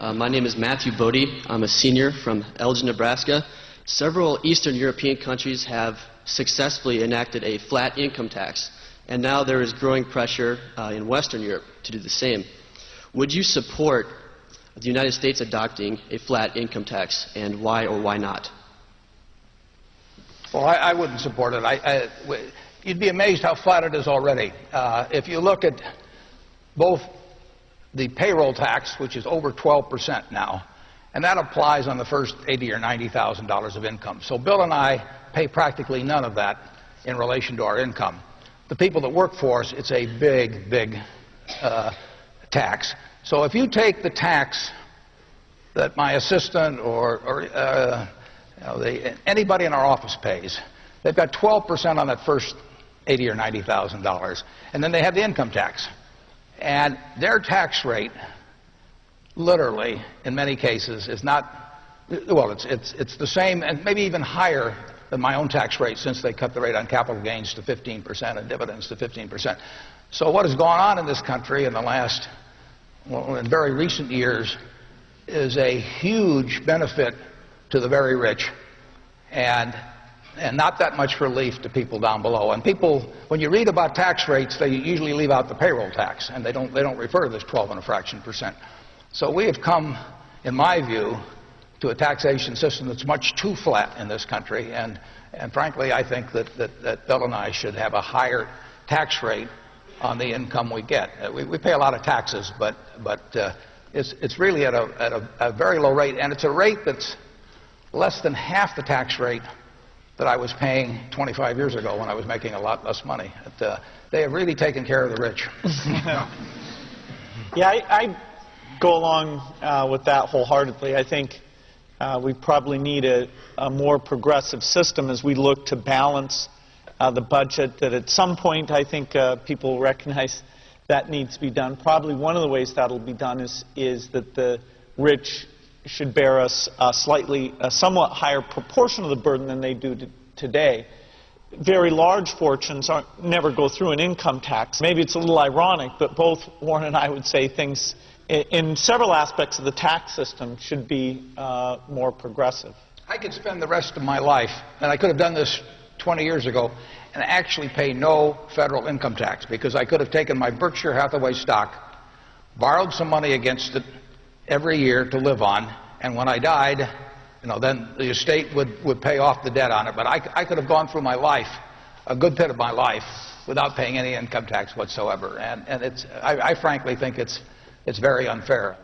My name is Matthew Bodie. I'm a senior from Elgin, Nebraska. Several Eastern European countries have successfully enacted a flat income tax, and now there is growing pressure in Western Europe to do the same. Would you support the United States adopting a flat income tax, and why or why not? Well, I wouldn't support it. You'd be amazed how flat it is already. If you look at both the payroll tax, which is over 12% now, and that applies on the first $80,000 or $90,000 of income. So Bill and I pay practically none of that in relation to our income. The people that work for us, it's a big, big tax. So if you take the tax that my assistant or anybody in our office pays, they've got 12% on that first $80,000 or $90,000, and then they have the income tax. And their tax rate, literally, in many cases, is not, well, it's the same and maybe even higher than my own tax rate, since they cut the rate on capital gains to 15% and dividends to 15%. So what has gone on in this country in the last, well, in very recent years, is a huge benefit to the very rich, and not that much relief to people down below. And people, when you read about tax rates, they usually leave out the payroll tax, and they don't refer to this 12 and a fraction percent. So we have come, in my view, to a taxation system that's much too flat in this country, and frankly, I think that Bill and I should have a higher tax rate on the income we get. We pay a lot of taxes, but it's really at a very low rate, and it's a rate that's less than half the tax rate that I was paying 25 years ago when I was making a lot less money. They have really taken care of the rich. Yeah, I go along with that wholeheartedly. I think we probably need a more progressive system as we look to balance the budget, that at some point I think people recognize that needs to be done. Probably one of the ways that will be done is that the rich should bear a somewhat higher proportion of the burden than they do today. Very large fortunes never go through an income tax. Maybe it's a little ironic, but both Warren and I would say things in several aspects of the tax system should be more progressive. I could spend the rest of my life, and I could have done this 20 years ago, and actually pay no federal income tax, because I could have taken my Berkshire Hathaway stock, borrowed some money against it every year to live on, and when I died, then the estate would pay off the debt on it. But I could have gone through my life, a good bit of my life, without paying any income tax whatsoever. And I frankly think it's very unfair.